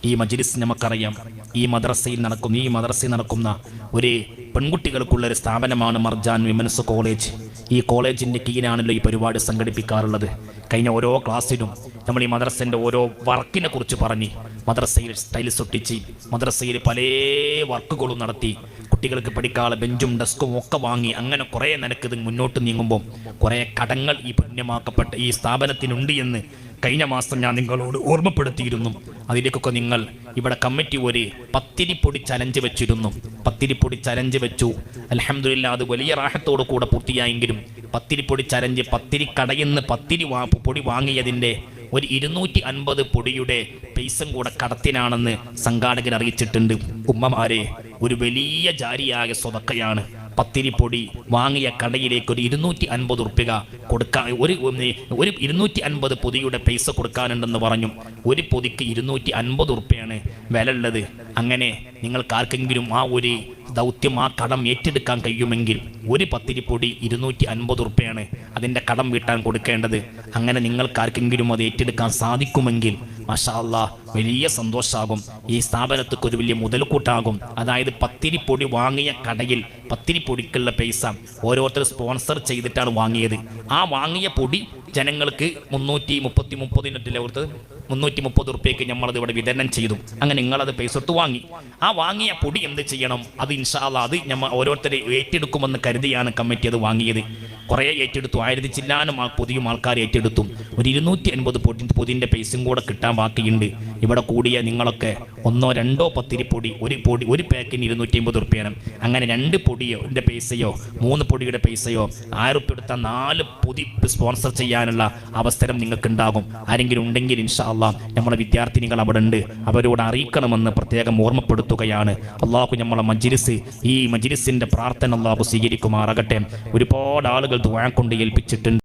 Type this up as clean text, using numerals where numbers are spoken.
ഈ മജ്ലിസ് നമുക്കറിയാം. ഈ മദ്രസയിൽ നടക്കുന്ന ഒരു പെൺകുട്ടികൾക്കുള്ള ഒരു സ്ഥാപനമാണ് മർജാൻ വിമൻസ് കോളേജ്. ഈ കോളേജിൻ്റെ കീഴിലാണല്ലോ ഈ പരിപാടി സംഘടിപ്പിക്കാറുള്ളത്. കഴിഞ്ഞ ഓരോ ക്ലാസ്സിലും നമ്മൾ ഈ മദ്രസൻ്റെ ഓരോ വർക്കിനെ കുറിച്ച് പറഞ്ഞ്, മദ്രസയിൽ ടൈൽസ് ഒട്ടിച്ച്, മദ്രസയിൽ പല വർക്കുകളും നടത്തി, കുട്ടികൾക്ക് പഠിക്കാനുള്ള ബെഞ്ചും ഡെസ്കും ഒക്കെ വാങ്ങി, അങ്ങനെ കുറേ നിലക്ക് ഇത് മുന്നോട്ട് നീങ്ങുമ്പോൾ കുറേ കടങ്ങൾ ഈ പുണ്യമാക്കപ്പെട്ട ഈ സ്ഥാപനത്തിനുണ്ട് എന്ന് കഴിഞ്ഞ മാസം ഞാൻ നിങ്ങളോട് ഓർമ്മപ്പെടുത്തിയിരുന്നു. അതിലേക്കൊക്കെ നിങ്ങൾ ഇവിടെ കമ്മിറ്റി ഒരു പത്തിരിപ്പൊടി ചലഞ്ച് വെച്ചിരുന്നു. പത്തിരിപ്പൊടി ചലഞ്ച് വെച്ചു. അൽഹംദുലില്ലാ, അത് വലിയ റാഹത്തോടു കൂടെ പൂർത്തിയായെങ്കിലും പത്തിരിപ്പൊടി ചലഞ്ച്, പത്തിരി കടയിൽ നിന്ന് പൊടി വാങ്ങിയതിൻ്റെ ഒരു 250 പൊടിയുടെ പൈസയും കൂടെ കടത്തിനാണെന്ന് സംഘാടകർ അറിയിച്ചിട്ടുണ്ട്. ഉമ്മമാരെ, ഒരു വലിയ ജാരിയായ സ്വതക്കയാണ്. പത്തിരിപ്പൊടി വാങ്ങിയ കടയിലേക്ക് ഒരു 250 ഉറുപ്പിക കൊടുക്കാൻ, ഒരു 250 പൊതിയുടെ പൈസ കൊടുക്കാനുണ്ടെന്ന് പറഞ്ഞു. ഒരു പൊതിക്ക് 250 ഉറുപ്പികയാണ് വില ഉള്ളത്. അങ്ങനെ നിങ്ങൾക്കാർക്കെങ്കിലും ആ ഒരു ദൗത്യം, ആ കടം ഏറ്റെടുക്കാൻ കഴിയുമെങ്കിൽ ഒരു പത്തിരിപ്പൊടി 250 ഉറുപ്പികയാണ് അതിൻ്റെ കടം വീട്ടാൻ കൊടുക്കേണ്ടത്. അങ്ങനെ നിങ്ങൾക്കാർക്കെങ്കിലും അത് ഏറ്റെടുക്കാൻ സാധിക്കുമെങ്കിൽ മാഷാ അല്ലാഹ് വലിയ സന്തോഷമാകും. ഈ സ്ഥാപനത്തിക്ക് ഒരു വലിയ മുതൽക്കൂട്ടാകും. അതായത് പത്തിരിപ്പൊടി വാങ്ങിയ കടയിൽ പത്തിരിപ്പൊടിക്കുള്ള പൈസ ഓരോരുത്തർ സ്പോൺസർ ചെയ്തിട്ടാണ് വാങ്ങിയത്. ആ വാങ്ങിയ പൊടി ജനങ്ങൾക്ക് 330 ഉറുപ്പികയ്ക്ക് നമ്മളത് ഇവിടെ വിതരണം ചെയ്തു. അങ്ങനെ നിങ്ങളത് പൈസ കൊടുത്ത് വാങ്ങി. ആ വാങ്ങിയ പൊടി എന്ത് ചെയ്യണം? അത് ഇൻഷാ അല്ലാഹ് അത് നമ്മൾ ഓരോരുത്തരെ ഏറ്റെടുക്കുമെന്ന് കരുതിയാണ് കമ്മിറ്റി അത് വാങ്ങിയത്. കുറേ ഏറ്റെടുത്തു. 1000 ചില്ലാനും പൊതിയും ആൾക്കാർ ഏറ്റെടുത്തു. ഒരു 250 പൊതിൻ്റെ പൈസയും കൂടെ കിട്ടാൻ ബാക്കിയുണ്ട്. ഇവിടെ കൂടിയ നിങ്ങളൊക്കെ 1 2 പത്തിരിപ്പൊടി, ഒരു പാക്കിന് 250 ഉറുപ്പികയാണ്. അങ്ങനെ 2 പൊടിയോ എൻ്റെ പൈസയോ 3 പൊടിയുടെ പൈസയോ 1000 ഉറുപ്പിക എടുത്താൽ 4 പൊതി സ്പോൺസർ ചെയ്യാനുള്ള അവസരം നിങ്ങൾക്ക് ഉണ്ടാകും. ആരെങ്കിലും ഉണ്ടെങ്കിൽ ഇൻഷാ അല്ലാഹ് നമ്മുടെ വിദ്യാർത്ഥിനികൾ അവിടെ ഉണ്ട്, അവരോട് അറിയിക്കണമെന്ന് പ്രത്യേകം ഓർമ്മപ്പെടുത്തുകയാണ്. അള്ളാഹു നമ്മളെ മജ്ലിസ്, ഈ മജ്ലിസിൻ്റെ പ്രാർത്ഥന അള്ളാഹു സ്വീകരിക്കുമാറാകട്ടെ. ഒരുപാട് ആളുകൾ ദുആ കൊണ്ട് ഏൽപ്പിച്ചിട്ടുണ്ട്.